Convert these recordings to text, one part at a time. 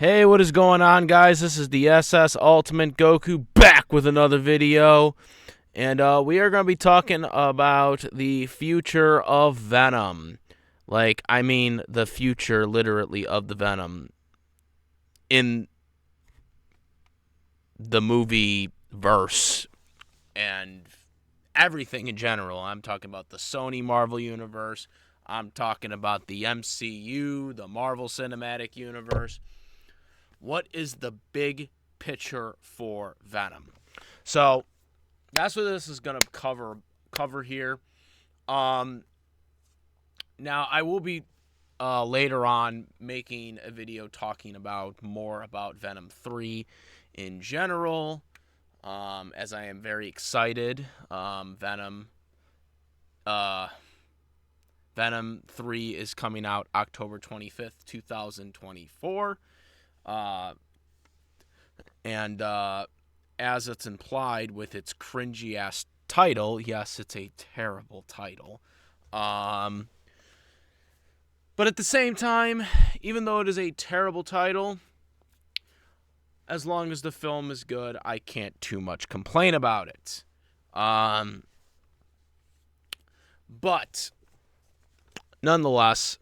Hey, what is going on, guys? This is the SS Ultimate Goku back with another video. And we are going to be talking about the future of Venom. The future, literally, of the Venom in the movie verse and everything in general. I'm talking about the Sony Marvel Universe. I'm talking about the MCU, the Marvel Cinematic Universe. What is the big picture for Venom? So that's what this is going to cover here. Now I will be later on making a video talking about more about Venom 3 in general, as I am very excited. Venom 3 is coming out October 25th, 2024. And as it's implied with its cringy ass title, yes, it's a terrible title. But at the same time, even though it is a terrible title, as long as the film is good, I can't too much complain about it. But nonetheless,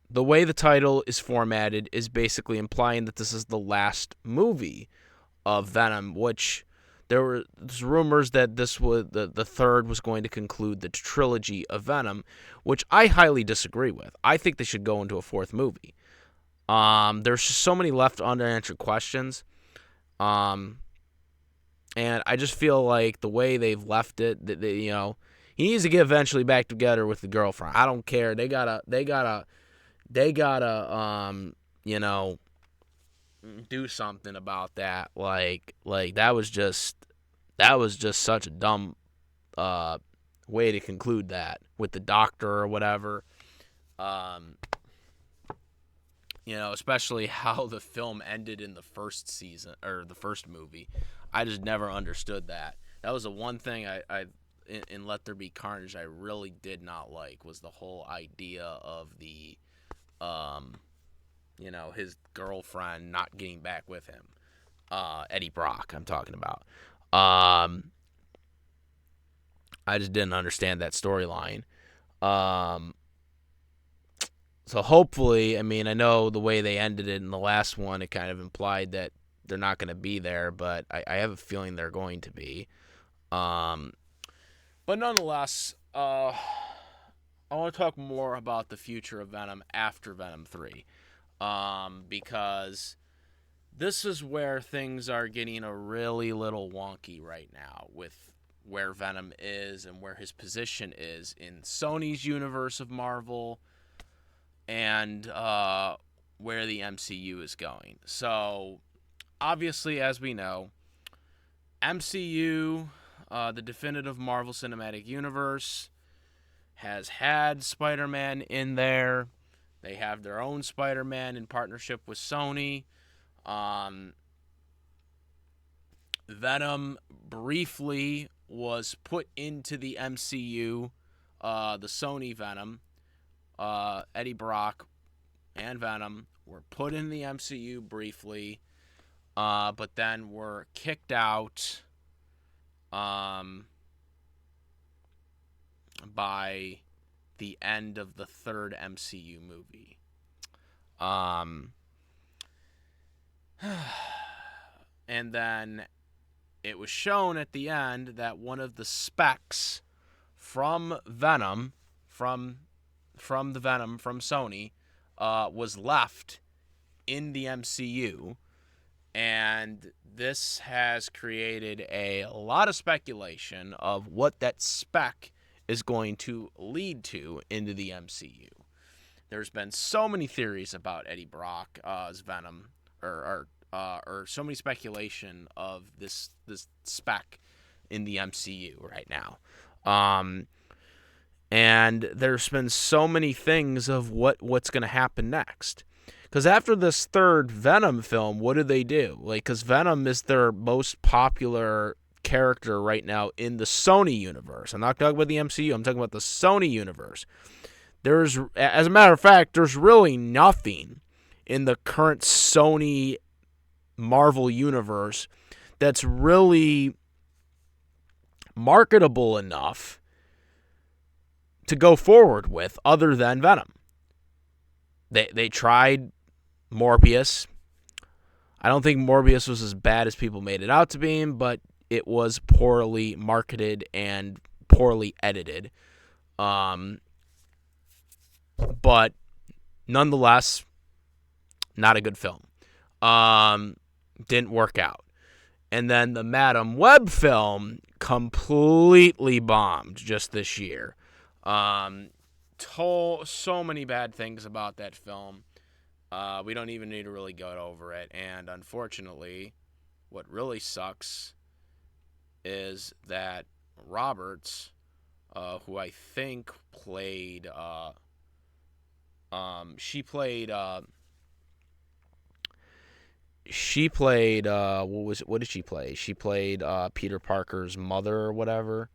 the way the title is formatted is basically implying that this is the last movie of Venom, which there's rumors that this was the third was going to conclude the trilogy of Venom, which I highly disagree with. I think they should go into a fourth movie. There's just so many left unanswered questions. And I just feel like the way they've left it, he needs to get eventually back together with the girlfriend. I don't care. They gotta do something about that. Like that was just such a dumb way to conclude that with the doctor or whatever. Especially how the film ended in the first season or the first movie. I just never understood that. That was the one thing I in Let There Be Carnage I really did not like, was the whole idea of the his girlfriend not getting back with him. Eddie Brock, I'm talking about. I just didn't understand that storyline. So hopefully, I know the way they ended it in the last one, it kind of implied that they're not going to be there, but I have a feeling they're going to be. But nonetheless, I want to talk more about the future of Venom after Venom 3. Because this is where things are getting a really little wonky right now with where Venom is and where his position is in Sony's universe of Marvel and where the MCU is going. So, obviously, as we know, MCU, the definitive Marvel Cinematic Universe, has had Spider-Man in there. They have their own Spider-Man in partnership with Sony. Venom briefly was put into the MCU, the Sony Venom. Eddie Brock and Venom were put in the MCU briefly, but then were kicked out by the end of the third MCU movie. And then it was shown at the end that one of the specs from Venom, from the Venom from Sony, was left in the MCU. And this has created a lot of speculation of what that spec is going to lead to into the MCU. There's been so many theories about Eddie Brock as Venom, or so many speculation of this spec in the MCU right now. And there's been so many things of what's going to happen next. Because after this third Venom film, what do they do? Because Venom is their most popular character right now in the Sony universe. I'm not talking about the MCU. I'm talking about the Sony universe. As a matter of fact, there's really nothing in the current Sony Marvel universe that's really marketable enough to go forward with other than Venom. They tried Morbius. I don't think Morbius was as bad as people made it out to be, but it was poorly marketed and poorly edited. But nonetheless, not a good film. Didn't work out. And then the Madam Web film completely bombed just this year. Told so many bad things about that film. We don't even need to really go over it. And unfortunately, what really sucks is that Roberts, who I think played, she played, what did she play? She played Peter Parker's mother or whatever.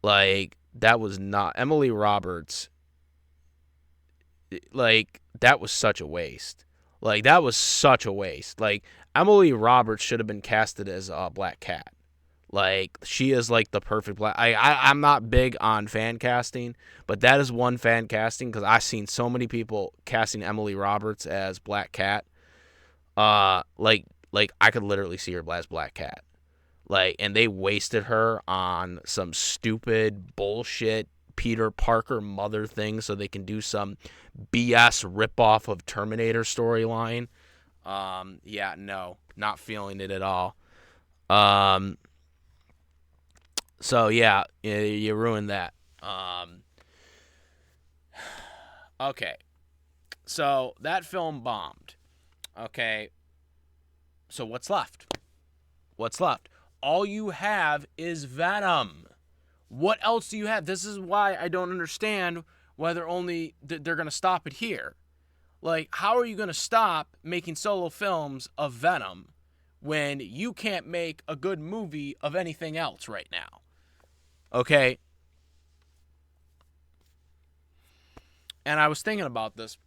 Like, that was not Emily Roberts. Like, that was such a waste. Like, Emily Roberts should have been casted as a Black Cat. Like, she is like the perfect Black. I'm not big on fan casting, but that is one fan casting because I've seen so many people casting Emily Roberts as Black Cat. Like I could literally see her as Black Cat. Like, and they wasted her on some stupid bullshit Peter Parker mother thing so they can do some BS ripoff of Terminator storyline. Yeah, no, not feeling it at all. So yeah, you ruined that. Okay, so that film bombed. Okay, so what's left? All you have is Venom. What else do you have? This is why I don't understand whether only they're going to stop it here. Like, how are you going to stop making solo films of Venom when you can't make a good movie of anything else right now? Okay? And I was thinking about this.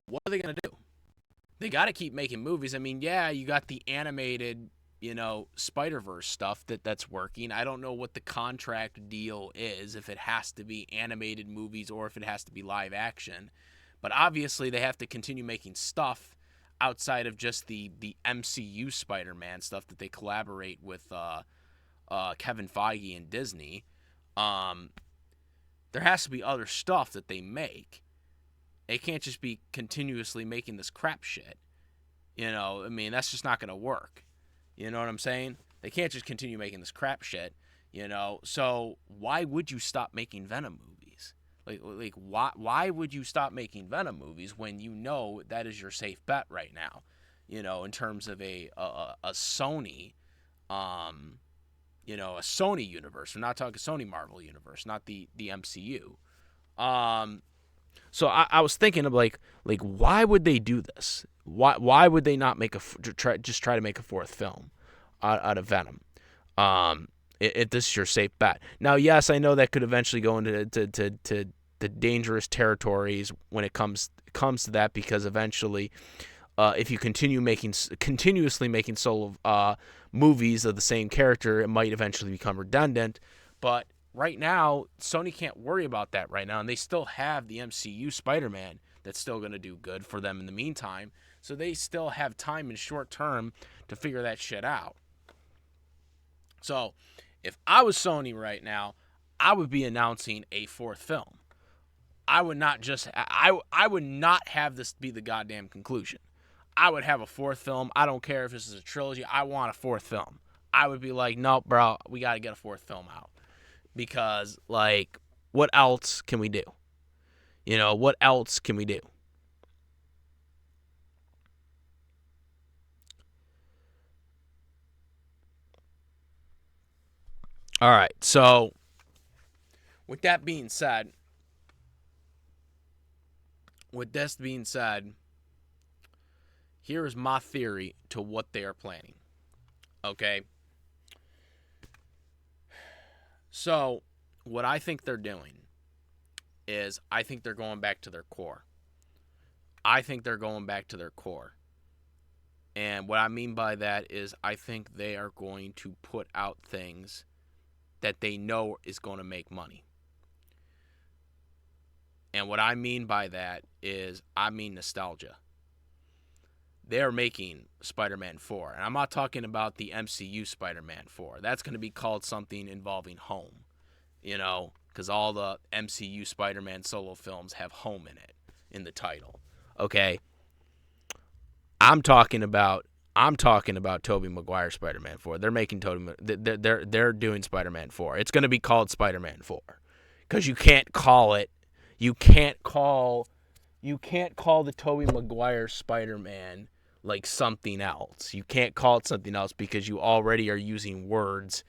What are they going to do? They got to keep making movies. I mean, yeah, you got the animated, Spider-Verse stuff that's working. I don't know what the contract deal is, if it has to be animated movies or if it has to be live action. But obviously they have to continue making stuff outside of just the MCU Spider-Man stuff that they collaborate with Kevin Feige and Disney. There has to be other stuff that they make. They can't just be continuously making this crap shit. I mean, that's just not going to work. You know what I'm saying? They can't just continue making this crap shit, So why would you stop making Venom movies? Like why would you stop making Venom movies when you know that is your safe bet right now? In terms of a Sony, a Sony universe. We're not talking Sony Marvel universe, not the MCU. So I was thinking of like why would they do this? Why would they not try to make a fourth film out of Venom? If this is your safe bet. Now, yes, I know that could eventually go into the dangerous territories when it comes to that, because eventually, if you continuously making solo movies of the same character, it might eventually become redundant. But right now, Sony can't worry about that right now, and they still have the MCU Spider-Man that's still going to do good for them in the meantime. So they still have time in short term to figure that shit out. So if I was Sony right now, I would be announcing a fourth film. I would not have this be the goddamn conclusion. I would have a fourth film. I don't care if this is a trilogy. I want a fourth film. I would be like, nope, bro, we got to get a fourth film out. Because, like, what else can we do? What else can we do? All right, so with this being said, here is my theory to what they are planning. Okay? So, what I think they're doing is I think they're going back to their core. I think they're going back to their core. And what I mean by that is I think they are going to put out things that they know is going to make money. And what I mean by that is I mean nostalgia. They're making Spider-Man 4. And I'm not talking about the MCU Spider-Man 4. That's going to be called something involving home, because all the MCU Spider-Man solo films have home in it, in the title. Okay? I'm talking about Tobey Maguire Spider-Man 4. They're making they're doing Spider-Man 4. It's going to be called Spider-Man 4 because you can't call the Tobey Maguire Spider-Man like something else. You can't call it something else because you already are using words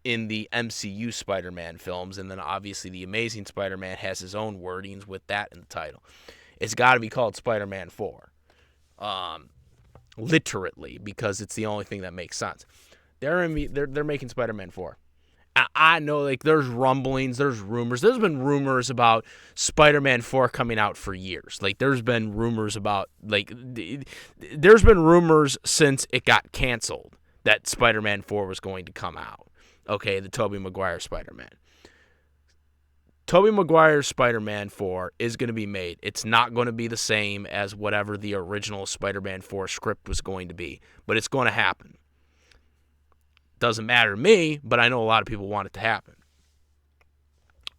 in the MCU Spider-Man films, and then obviously the Amazing Spider-Man has his own wordings with that in the title. It's got to be called Spider-Man 4. Literally, because it's the only thing that makes sense. They're making Spider-Man 4. I know, like, there's rumblings, there's rumors. There's been rumors about Spider-Man 4 coming out for years. Like, there's been rumors since it got canceled that Spider-Man 4 was going to come out. Okay, the Tobey Maguire Spider-Man. Tobey Maguire's Spider-Man 4 is going to be made. It's not going to be the same as whatever the original Spider-Man 4 script was going to be, but it's going to happen. Doesn't matter to me, but I know a lot of people want it to happen.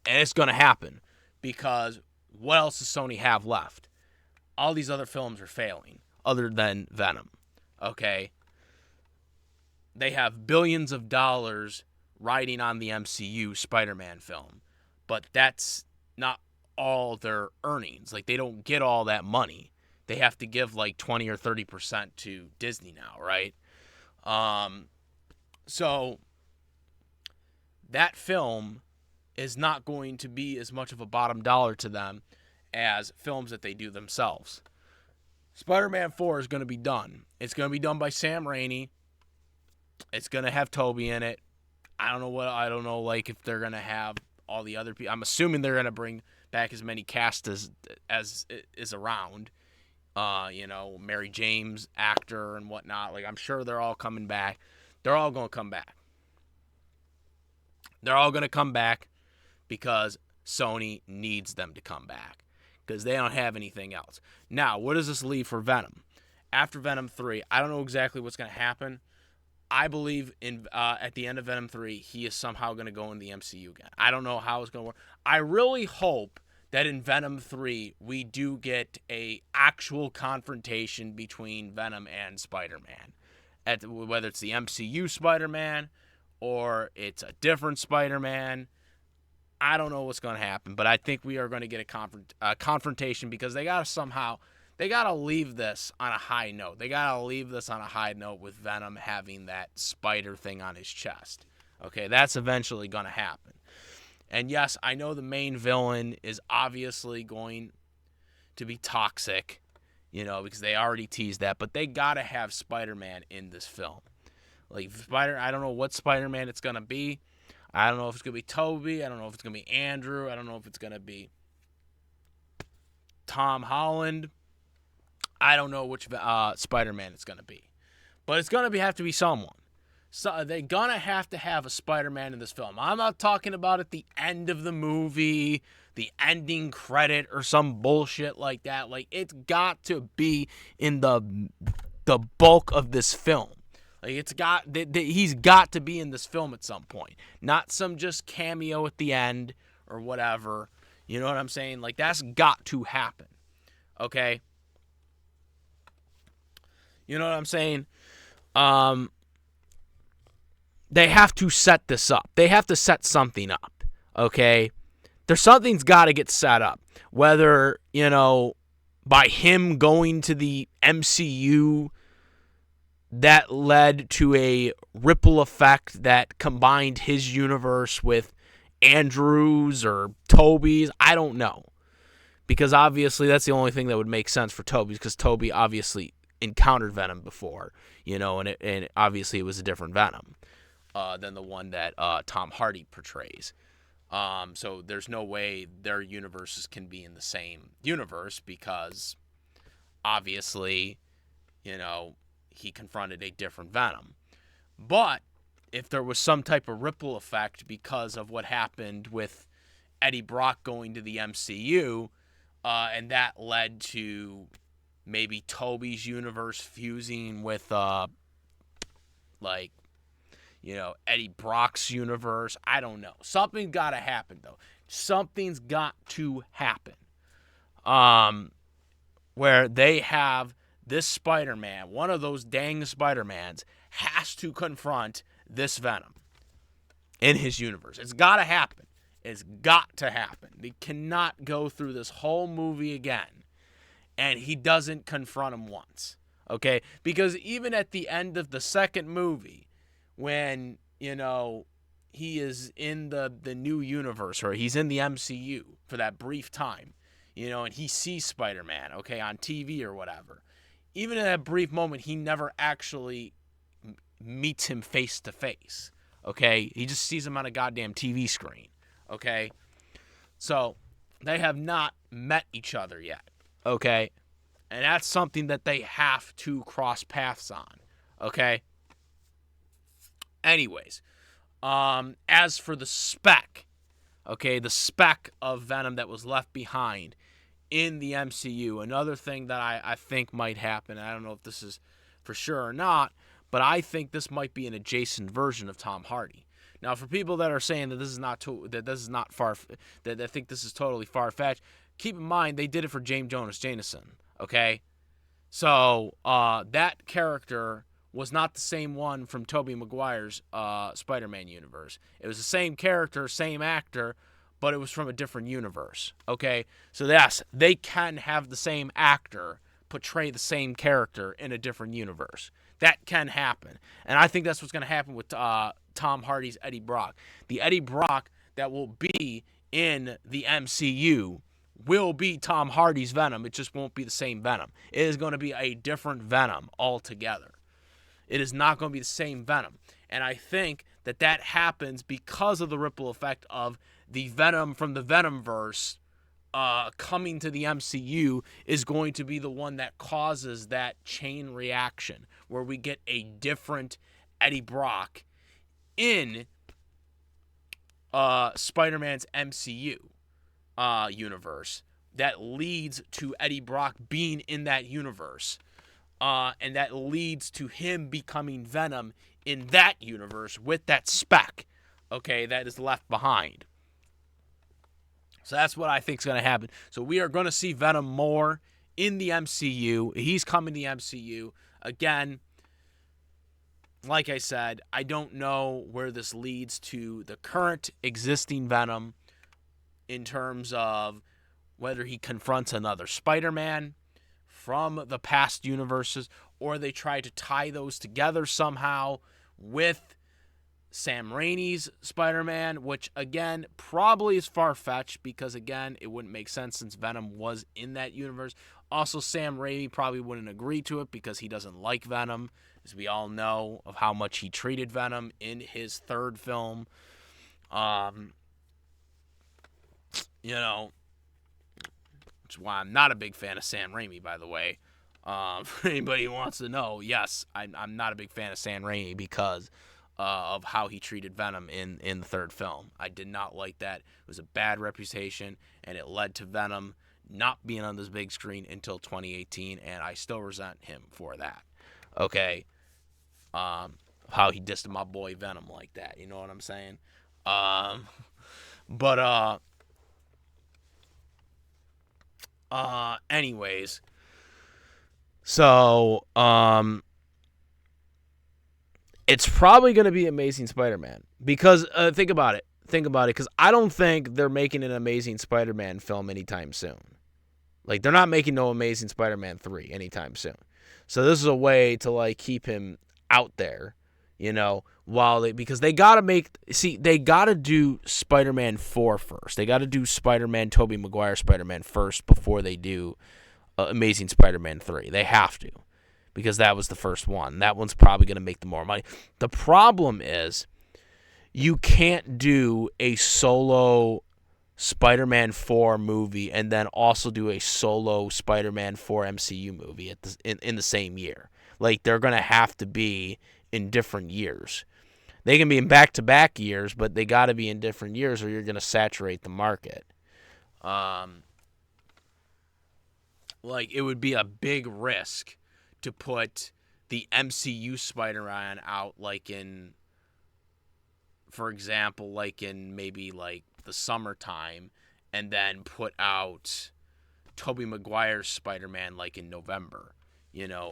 And it's going to happen because what else does Sony have left? All these other films are failing other than Venom. Okay? They have billions of dollars riding on the MCU Spider-Man film, but that's not all their earnings. Like, they don't get all that money. They have to give like 20 or 30% to Disney now, right? So that film is not going to be as much of a bottom dollar to them as films that they do themselves. Spider-Man 4 is going to be done. It's going to be done by Sam Raimi. It's going to have Tobey in it. I don't know like if they're going to have all the other people. I'm assuming they're going to bring back as many cast as is around. Mary James, actor and whatnot. Like, I'm sure they're all coming back. They're all going to come back. They're all going to come back because Sony needs them to come back because they don't have anything else. Now, what does this leave for Venom? After Venom 3, I don't know exactly what's going to happen. I believe at the end of Venom 3, he is somehow going to go in the MCU again. I don't know how it's going to work. I really hope that in Venom 3, we do get a actual confrontation between Venom and Spider-Man. Whether it's the MCU Spider-Man or it's a different Spider-Man, I don't know what's going to happen, but I think we are going to get a confrontation because they got to leave this on a high note. They got to leave this on a high note with Venom having that spider thing on his chest. Okay, that's eventually going to happen. And yes, I know the main villain is obviously going to be toxic, because they already teased that, but they got to have Spider-Man in this film. Like, I don't know what Spider-Man it's going to be. I don't know if it's going to be Tobey. I don't know if it's going to be Andrew. I don't know if it's going to be Tom Holland. I don't know which Spider-Man it's going to be. But it's going to have to be someone. So they're going to have a Spider-Man in this film. I'm not talking about at the end of the movie, the ending credit or some bullshit like that. Like, it's got to be in the bulk of this film. Like, he's got to be in this film at some point. Not some just cameo at the end or whatever. You know what I'm saying? Like, that's got to happen. Okay? You know what I'm saying? They have to set this up. They have to set something up, okay? Something's got to get set up. Whether, by him going to the MCU, that led to a ripple effect that combined his universe with Andrew's or Tobey's. I don't know. Because obviously that's the only thing that would make sense for Tobey's, because Tobey obviously encountered Venom before, and obviously it was a different Venom than the one that Tom Hardy portrays. So there's no way their universes can be in the same universe because obviously, he confronted a different Venom. But if there was some type of ripple effect because of what happened with Eddie Brock going to the MCU, and that led to maybe Tobey's universe fusing with, Eddie Brock's universe. I don't know. Something's got to happen, though. Something's got to happen. Where they have this Spider-Man, one of those dang Spider-Mans, has to confront this Venom in his universe. It's got to happen. It's got to happen. They cannot go through this whole movie again and he doesn't confront him once. Okay? Because even at the end of the second movie, when, he is in the new universe, or he's in the MCU for that brief time, and he sees Spider-Man, okay, on TV or whatever. Even in that brief moment, he never actually meets him face to face, okay? He just sees him on a goddamn TV screen, okay? So they have not met each other yet, okay? And that's something that they have to cross paths on, okay? Anyways, as for the spec, okay, the spec of Venom that was left behind in the MCU, another thing that I think might happen, I don't know if this is for sure or not, but I think this might be an adjacent version of Tom Hardy. Now, for people that are saying that this is not that think this is totally far-fetched, keep in mind they did it for James Jonas Jameson, okay? So that character was not the same one from Tobey Maguire's Spider-Man universe. It was the same character, same actor, but it was from a different universe, okay? So yes, they can have the same actor portray the same character in a different universe. That can happen. And I think that's what's going to happen with Tom Hardy's Eddie Brock. The Eddie Brock that will be in the MCU will be Tom Hardy's Venom. It just won't be the same Venom. It is going to be a different Venom altogether. It is not going to be the same Venom. And I think that happens because of the ripple effect of the Venom from the Venomverse coming to the MCU is going to be the one that causes that chain reaction where we get a different Eddie Brock in Spider-Man's MCU universe that leads to Eddie Brock being in that universe. And that leads to him becoming Venom in that universe with that spec, okay, that is left behind. So that's what I think is going to happen. So we are going to see Venom more in the MCU. He's coming to the MCU. Again, like I said, I don't know where this leads to the current existing Venom in terms of whether he confronts another Spider-Man from the past universes, or they try to tie those together somehow with Sam Raimi's Spider-Man, which, again, probably is far-fetched because, again, it wouldn't make sense since Venom was in that universe. Also, Sam Raimi probably wouldn't agree to it because he doesn't like Venom, as we all know of how much he treated Venom in his third film. Which is why I'm not a big fan of Sam Raimi, by the way. For anybody who wants to know, yes, I'm not a big fan of Sam Raimi because of how he treated Venom in the third film. I did not like that. It was a bad reputation, and it led to Venom not being on this big screen until 2018, and I still resent him for that. Okay? How he dissed my boy Venom like that. You know what I'm saying? Anyways, so it's probably going to be Amazing Spider-Man because think about it, because I don't think they're making an Amazing Spider-Man film anytime soon. Like, they're not making no Amazing Spider-Man 3 anytime soon. So this is a way to keep him out there, because they got to do Spider-Man 4 first. They got to do Spider-Man, Tobey Maguire Spider-Man first before they do Amazing Spider-Man 3. They have to, because that was the first one. That one's probably going to make the more money. The problem is you can't do a solo Spider-Man 4 movie and then also do a solo Spider-Man 4 MCU movie in the same year. Like, they're going to have to be in different years. They can be in back-to-back years, but they got to be in different years or you're going to saturate the market. Like, it would be a big risk to put the MCU Spider-Man out, like, in, for example, like in maybe like the summertime, and then put out Tobey Maguire's Spider-Man like in November,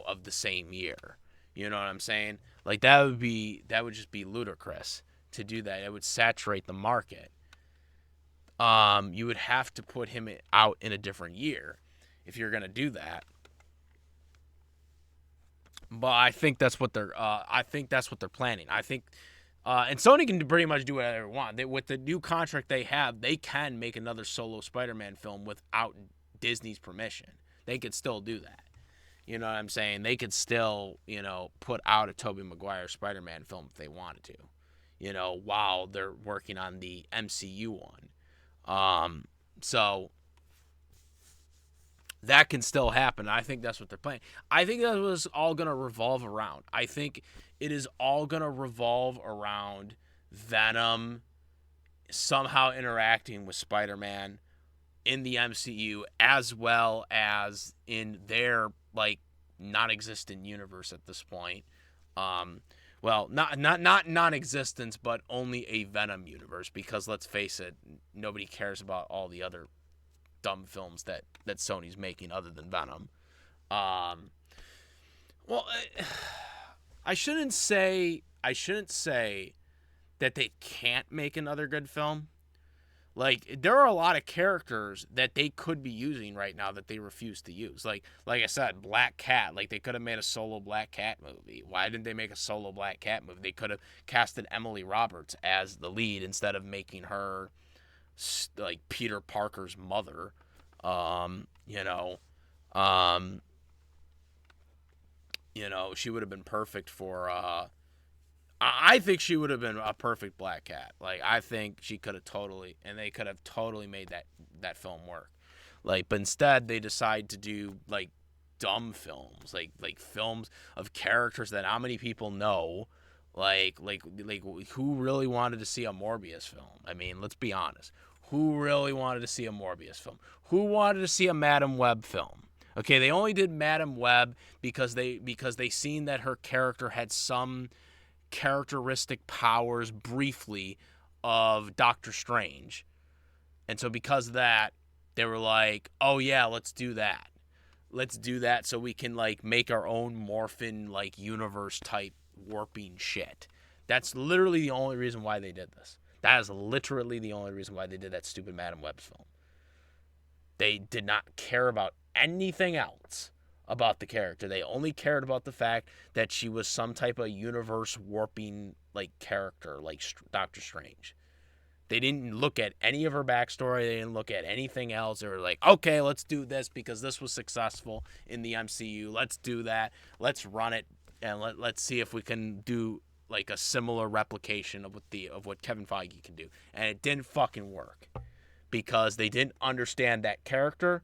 of the same year. You know what I'm saying? Like, that would just be ludicrous to do that. It would saturate the market. You would have to put him out in a different year if you're gonna do that. But I think that's what they're. I think that's what they're planning. I think, and Sony can pretty much do whatever they want. With the new contract they have, they can make another solo Spider-Man film without Disney's permission. They could still do that. You know what I'm saying? They could still, put out a Tobey Maguire Spider-Man film if they wanted to. While they're working on the MCU one. So that can still happen. I think that's what they're playing. I think that was all going to revolve around. I think it is all going to revolve around Venom somehow interacting with Spider-Man in the MCU as well as in their, like, non-existent universe at this point. Well, not non-existence, but only a Venom universe, because let's face it, nobody cares about all the other dumb films that Sony's making other than Venom. Well, I shouldn't say that they can't make another good film. Like, there are a lot of characters that they could be using right now that they refuse to use. Like I said, Black Cat. Like, they could have made a solo Black Cat movie. Why didn't they make a solo Black Cat movie? They could have casted Emily Roberts as the lead instead of making her like Peter Parker's mother. She would have been perfect for I think she would have been a perfect Black Cat. Like, I think she could have totally, and they could have totally made that film work. Like, but instead they decide to do like dumb films, like films of characters that how many people know. Like who really wanted to see a Morbius film? I mean, let's be honest. Who really wanted to see a Morbius film? Who wanted to see a Madam Web film? Okay, they only did Madam Web because they seen that her character had some characteristic powers briefly of Doctor Strange. And so because of that, they were like, oh yeah, let's do that. Let's do that so we can like make our own morphin like universe type warping shit. That's literally the only reason why they did this. That is literally the only reason why they did that stupid Madam Web film. They did not care about anything else about the character. They only cared about the fact that she was some type of universe warping like character, like Doctor Strange. They didn't look at any of her backstory. They didn't look at anything else. They were like, okay, let's do this because this was successful in the MCU. Let's do that. Let's run it, and let's see if we can do like a similar replication of what Kevin Feige can do. And it didn't fucking work because they didn't understand that character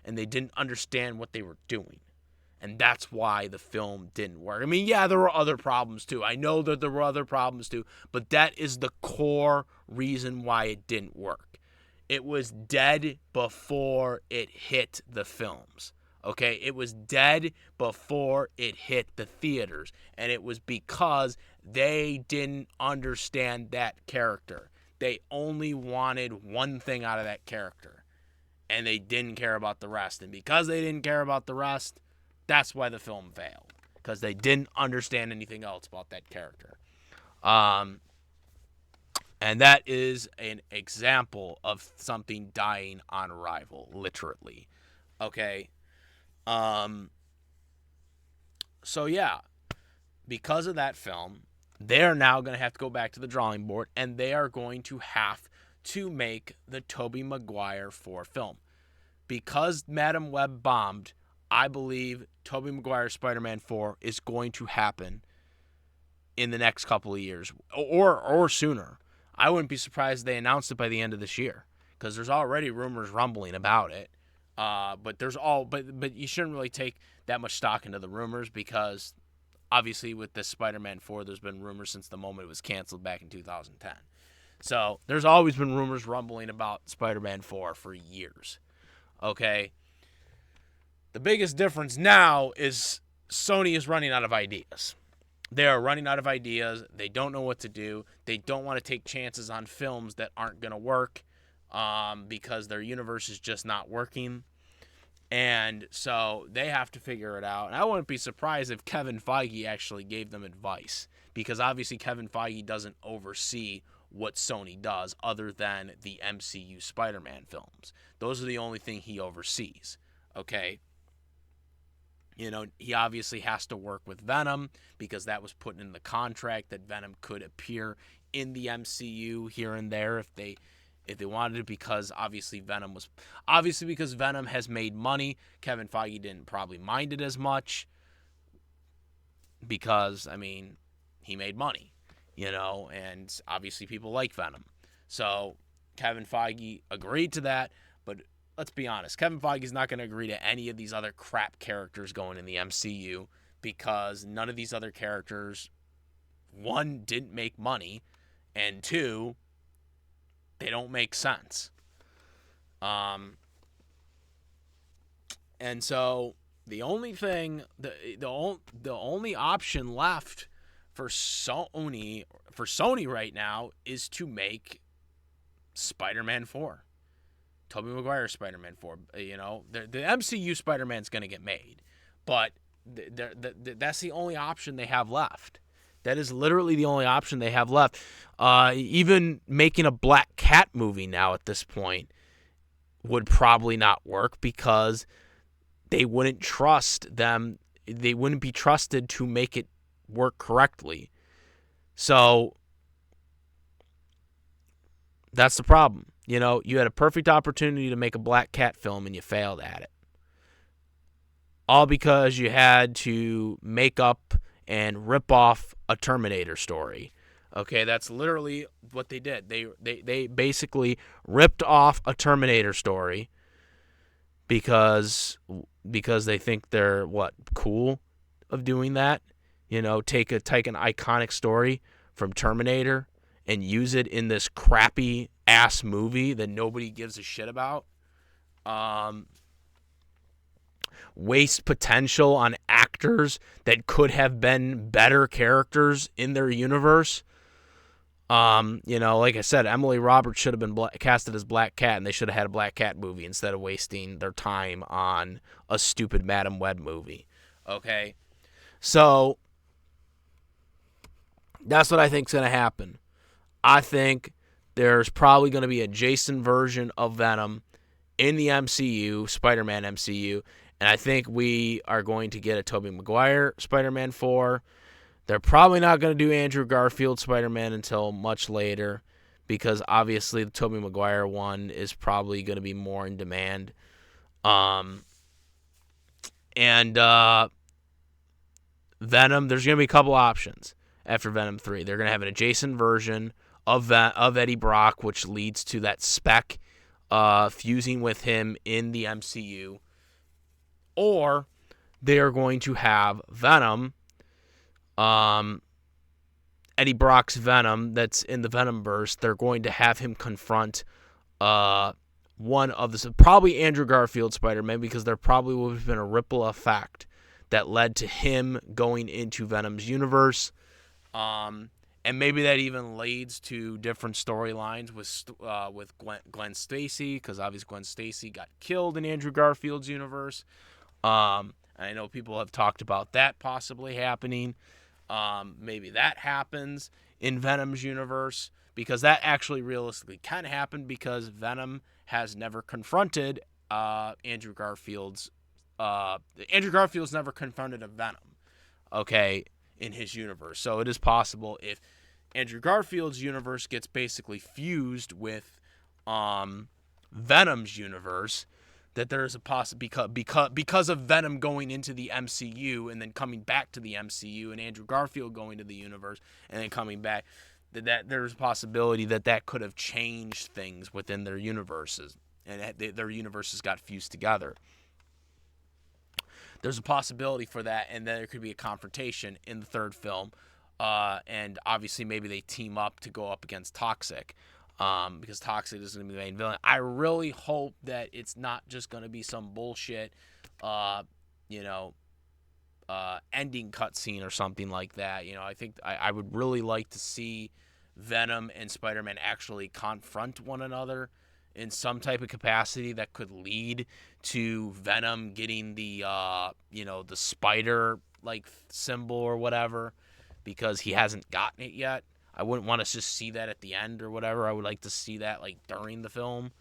and they didn't understand what they were doing. And that's why the film didn't work. I mean, yeah, there were other problems too. I know that there were other problems too, but that is the core reason why it didn't work. It was dead before it hit the films. Okay? It was dead before it hit the theaters. And it was because they didn't understand that character. They only wanted one thing out of that character. And they didn't care about the rest. And because they didn't care about the rest, that's why the film failed, because they didn't understand anything else about that character. And that is an example of something dying on arrival, literally. Okay? So, yeah, because of that film, they're now going to have to go back to the drawing board, and they are going to have to make the Tobey Maguire 4 film. Because Madam Web bombed, I believe Tobey Maguire's Spider-Man 4 is going to happen in the next couple of years or sooner. I wouldn't be surprised if they announced it by the end of this year because there's already rumors rumbling about it. But you shouldn't really take that much stock into the rumors, because obviously with this Spider-Man 4, there's been rumors since the moment it was canceled back in 2010. So there's always been rumors rumbling about Spider-Man 4 for years. Okay? The biggest difference now is Sony is running out of ideas. They are running out of ideas. They don't know what to do. They don't want to take chances on films that aren't going to work, because their universe is just not working. And so they have to figure it out. And I wouldn't be surprised if Kevin Feige actually gave them advice, because obviously Kevin Feige doesn't oversee what Sony does other than the MCU Spider-Man films. Those are the only thing he oversees. Okay? You know, he obviously has to work with Venom, because that was put in the contract that Venom could appear in the MCU here and there if they wanted it, because because Venom has made money. Kevin Feige didn't probably mind it as much, because I mean, he made money, you know, and obviously people like Venom. So Kevin Feige agreed to that, but let's be honest, Kevin Feige's not going to agree to any of these other crap characters going in the MCU, because none of these other characters, one, didn't make money, and two, they don't make sense. And so the only thing, the only option left for Sony right now is to make Spider-Man 4. Tobey Maguire's Spider-Man 4. You know, the MCU Spider-Man's going to get made, but that's the only option they have left. That is literally the only option they have left. Even making a Black Cat movie now at this point would probably not work, because they wouldn't trust them. They wouldn't be trusted to make it work correctly. So that's the problem. You know, you had a perfect opportunity to make a Black Cat film and you failed at it. All because you had to make up and rip off a Terminator story. Okay, that's literally what they did. They basically ripped off a Terminator story because they think they're cool of doing that. You know, take an iconic story from Terminator and use it in this crappy ass movie that nobody gives a shit about. Waste potential on actors that could have been better characters in their universe. You know, like I said, Emily Roberts should have been casted as Black Cat, and they should have had a Black Cat movie instead of wasting their time on a stupid Madam Web movie. Okay? So that's what I think is going to happen. I think there's probably going to be a Jason version of Venom in the MCU, Spider-Man MCU, and I think we are going to get a Tobey Maguire Spider-Man 4. They're probably not going to do Andrew Garfield Spider-Man until much later, because obviously the Tobey Maguire one is probably going to be more in demand. And Venom, there's going to be a couple options after Venom 3. They're going to have an adjacent version of Eddie Brock, which leads to that spec fusing with him in the MCU. Or they are going to have Venom, Eddie Brock's Venom that's in the Venomverse. They're going to have him confront one of the, probably Andrew Garfield Spider-Man, because there probably would have been a ripple effect that led to him going into Venom's universe. And maybe that even leads to different storylines with Gwen Stacy, because obviously Gwen Stacy got killed in Andrew Garfield's universe. I know people have talked about that possibly happening. Maybe that happens in Venom's universe, because that actually realistically can happen, because Venom has never confronted Andrew Garfield's. Andrew Garfield's never confronted a Venom, okay, in his universe. So it is possible if Andrew Garfield's universe gets basically fused with Venom's universe, that there is a possibility because of Venom going into the MCU and then coming back to the MCU, and Andrew Garfield going to the universe and then coming back, that there's a possibility that could have changed things within their universes, and their universes got fused together. There's a possibility for that, and then there could be a confrontation in the third film, and obviously maybe they team up to go up against Toxic, because Toxic is going to be the main villain. I really hope that it's not just going to be some bullshit, ending cutscene or something like that. I think I would really like to see Venom and Spider-Man actually confront one another in some type of capacity that could lead to Venom getting the the spider like symbol or whatever, because he hasn't gotten it yet. I wouldn't want to just see that at the end or whatever. I would like to see that like during the film,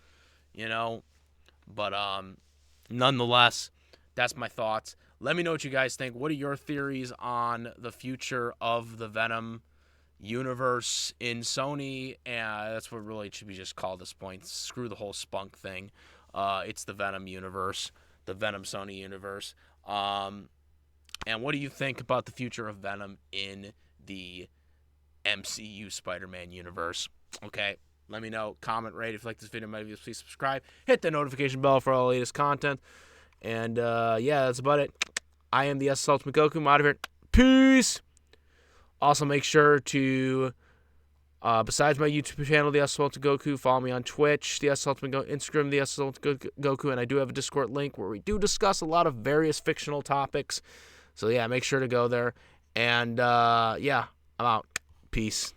But nonetheless, that's my thoughts. Let me know what you guys think. What are your theories on the future of the Venom universe in Sony? And that's what really it should be just called at this point. Screw the whole spunk thing. It's the Venom universe, the Venom Sony universe. And what do you think about the future of Venom in the MCU Spider-Man universe? Okay, let me know. Comment, rate. If you like this video, please subscribe. Hit the notification bell for all the latest content. And that's about it. I am the SS Ultimate Goku. I'm out of here. Peace. Also, make sure to, besides my YouTube channel, the SS Ultimate Goku, follow me on Twitch, the SS Ultimate Goku, Instagram, the SS Ultimate Goku, and I do have a Discord link where we do discuss a lot of various fictional topics. So, make sure to go there. And, I'm out. Peace.